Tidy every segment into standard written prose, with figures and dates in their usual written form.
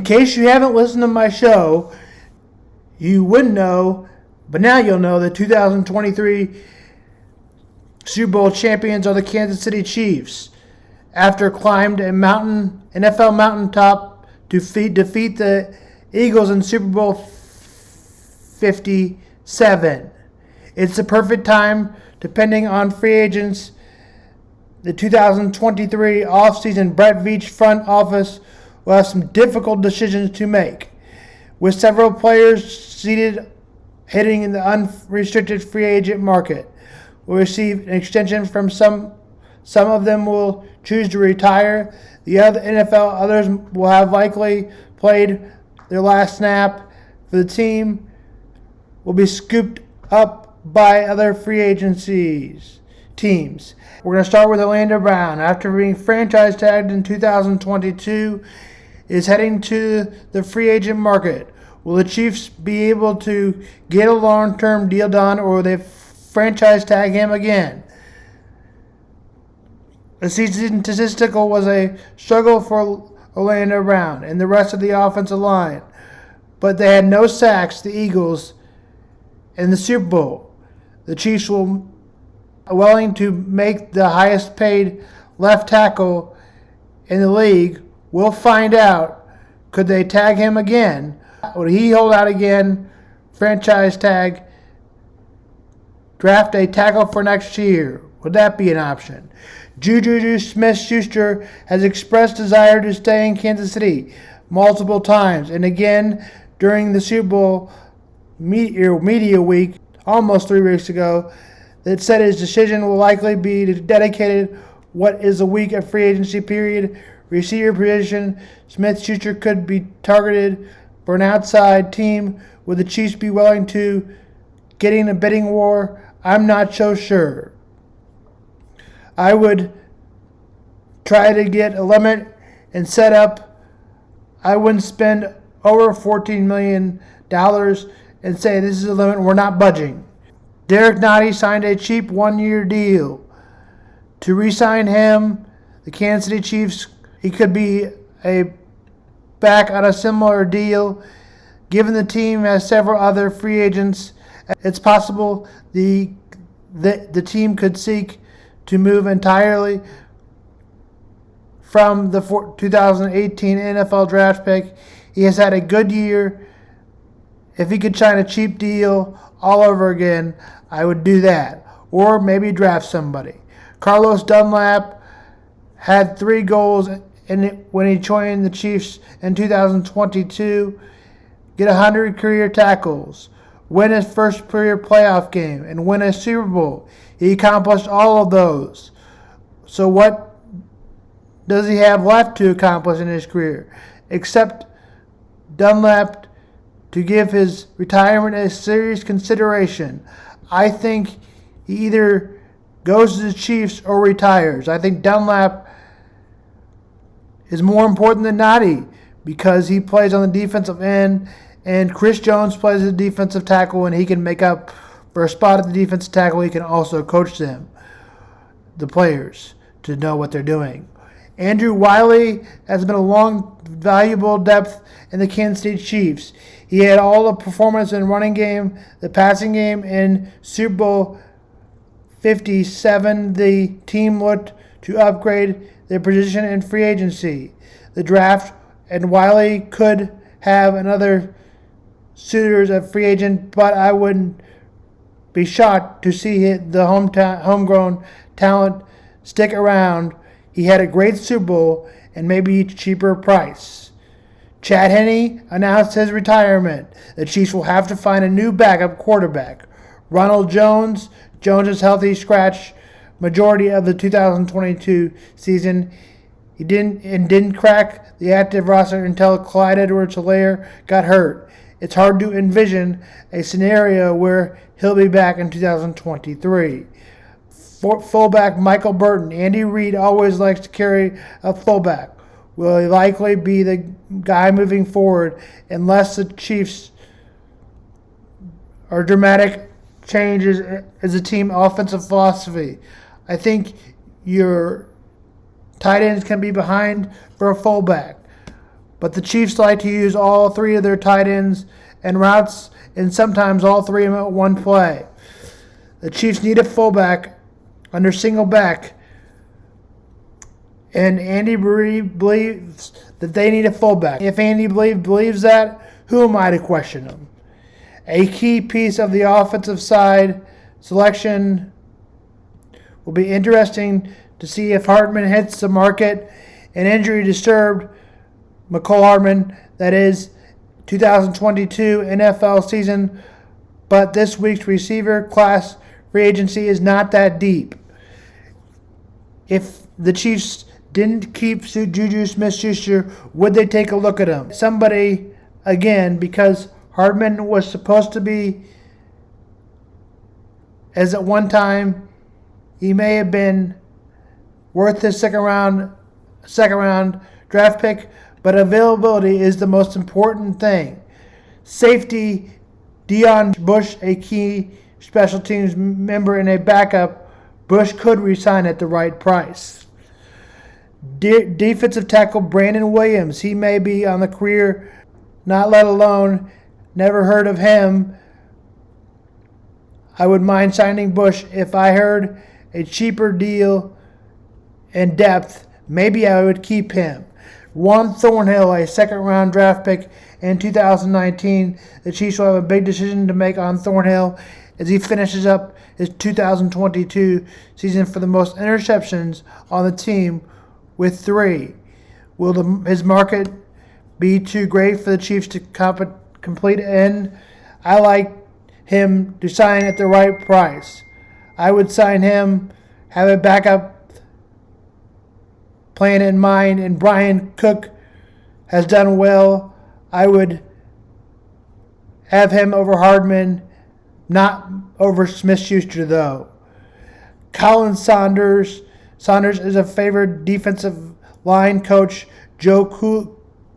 case you haven't listened to my show, you wouldn't know, but now you'll know the 2023 Super Bowl champions are the Kansas City Chiefs. After climbed a NFL mountaintop to defeat the Eagles in Super Bowl 57. It's the perfect time, depending on free agents. The 2023 offseason Brett Veach front office will have some difficult decisions to make. With several players seated hitting in the unrestricted free agent market, will receive an extension from some of them will choose to retire. The other NFL others will have likely played their last snap for the team, will be scooped up by other free agencies teams. We're going to start with Orlando Brown. After being franchise tagged in 2022, is heading to the free agent market. Will the Chiefs be able to get a long-term deal done, or will they franchise tag him again? The season statistical was a struggle for Orlando Brown and the rest of the offensive line, but they had no sacks, the Eagles, in the Super Bowl. The Chiefs were willing to make the highest paid left tackle in the league. We'll find out. Could they tag him again? Would he hold out again? Franchise tag. Draft a tackle for next year. Would that be an option? Juju Smith-Schuster has expressed desire to stay in Kansas City multiple times, and again during the Super Bowl media week, almost 3 weeks ago, that said his decision will likely be dedicated what is a week of free agency period. Receiver position, Smith-Schuster could be targeted for an outside team. Would the Chiefs be willing to get in a bidding war? I'm not so sure. I would try to get a limit and set up. I wouldn't spend over $14 million and say this is a limit, we're not budging. Derek Nottie signed a cheap 1-year deal. To re-sign him, the Kansas City Chiefs, he could be back on a similar deal. Given the team has several other free agents, it's possible the team could seek to move entirely from the 2018 NFL draft pick. He has had a good year. If he could sign a cheap deal all over again, I would do that. Or maybe draft somebody. Carlos Dunlap had 3 goals when he joined the Chiefs in 2022. Get 100 career tackles. Win his first career playoff game. And win a Super Bowl. He accomplished all of those. So what does he have left to accomplish in his career? Except Dunlap to give his retirement a serious consideration. I think he either goes to the Chiefs or retires. I think Dunlap is more important than Nottie because he plays on the defensive end, and Chris Jones plays as a defensive tackle, and he can make up for a spot at the defensive tackle. He can also coach them, the players, to know what they're doing. Andrew Wiley has been a long, valuable depth in the Kansas City Chiefs. He had all the performance in running game, the passing game, in Super Bowl 57. The team looked to upgrade their position in free agency, the draft, and Wiley could have another suitors at free agent, but I wouldn't be shocked to see the homegrown talent stick around. He had a great Super Bowl and maybe cheaper price. Chad Henne announced his retirement. The Chiefs will have to find a new backup quarterback. Ronald Jones is healthy scratch majority of the 2022 season. He didn't crack the active roster until Clyde Edwards-Helaire got hurt. It's hard to envision a scenario where he'll be back in 2023. Fullback Michael Burton. Andy Reid always likes to carry a fullback. Will he likely be the guy moving forward unless the Chiefs are dramatic changes as a team offensive philosophy? I think your tight ends can be behind for a fullback. but the Chiefs like to use all three of their tight ends and routes, and sometimes all three of them at one play. The Chiefs need a fullback under single back, and Andy Reid believes that they need a fullback. If Andy believes that, who am I to question him? A key piece of the offensive side selection will be interesting to see if Hartman hits the market. An injury disturbed Mecole Hardman, that is 2022 NFL season, but this week's receiver class free agency is not that deep. If the Chiefs didn't keep Juju Smith-Schuster, would they take a look at him? Somebody, again, because Hardman was supposed to be, as at one time, he may have been worth his second round draft pick, but availability is the most important thing. Safety, Deion Bush, a key special teams member and a backup, Bush could resign at the right price. Defensive tackle Brandon Williams, he may be on the career, not let alone, never heard of him. I would mind signing Bush if I heard a cheaper deal and depth. Maybe I would keep him. Juan Thornhill, a second-round draft pick in 2019. The Chiefs will have a big decision to make on Thornhill as he finishes up his 2022 season for the most interceptions on the team with 3. Will his market be too great for the Chiefs to complete end? I like him to sign at the right price. I would sign him, have a backup plan in mind, and Brian Cook has done well. I would have him over Hardman, not over Smith-Schuster though. Colin Saunders is a favored defensive line coach, Joe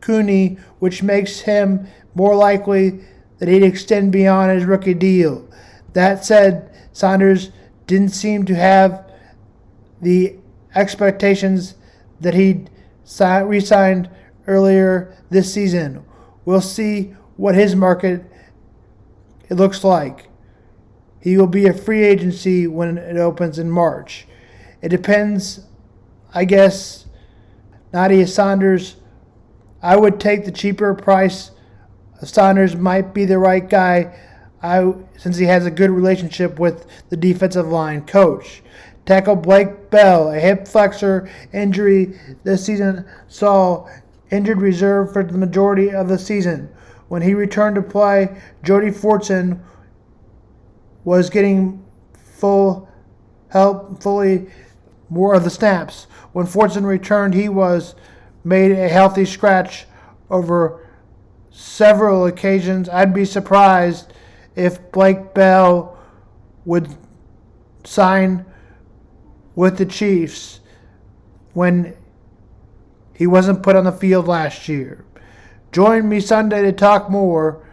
Cooney, which makes him more likely that he'd extend beyond his rookie deal. That said, Saunders didn't seem to have the expectations that he'd re-signed earlier this season. We'll see what his market it looks like. He will be a free agency when it opens in March. It depends, I guess. Nadia Saunders, I would take the cheaper price. Saunders might be the right guy since he has a good relationship with the defensive line coach. Tackle Blake Bell, a hip flexor injury this season, saw injured reserve for the majority of the season. When he returned to play, Jody Fortson was getting fully more of the snaps. When Fortson returned, he was made a healthy scratch over several occasions. I'd be surprised if Blake Bell would sign with the Chiefs when he wasn't put on the field last year. Join me Sunday to talk more.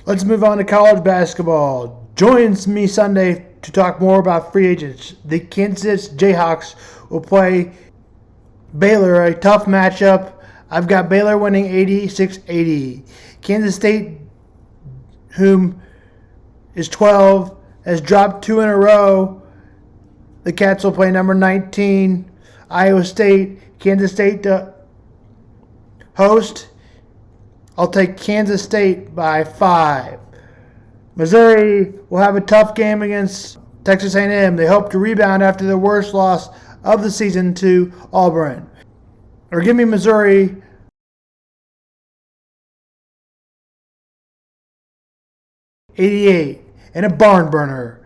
Let's move on to college basketball. Join me Sunday to talk more about free agents. The Kansas Jayhawks will play Baylor, a tough matchup. I've got Baylor winning 86-80. Kansas State, whom is 12, has dropped 2 in a row. The Cats will play number 19, Iowa State. Kansas State to host. I'll take Kansas State by 5. Missouri will have a tough game against Texas A&M. They hope to rebound after the worst loss of the season to Auburn. Or give me Missouri 88 and a barn burner.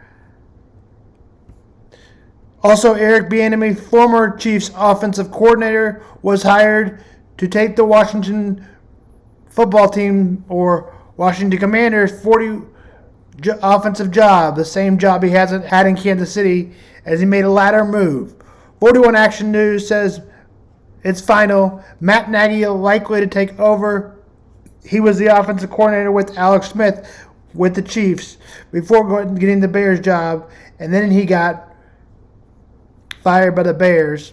Also, Eric Bieniemy, former Chiefs offensive coordinator, was hired to take the Washington football team or Washington Commanders 40 offensive job, the same job he hasn't had in Kansas City, as he made a latter move. 41 Action News says it's final. Matt Nagy likely to take over. He was the offensive coordinator with Alex Smith with the Chiefs before getting the Bears job, and then he got fired by the Bears.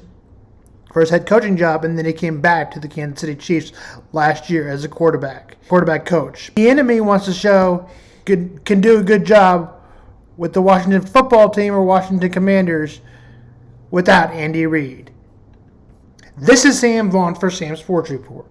for his head coaching job, and then he came back to the Kansas City Chiefs last year as a quarterback coach. The enemy wants to show can do a good job with the Washington football team or Washington Commanders without Andy Reid. This is Sam Vaughn for Sam Sports Report.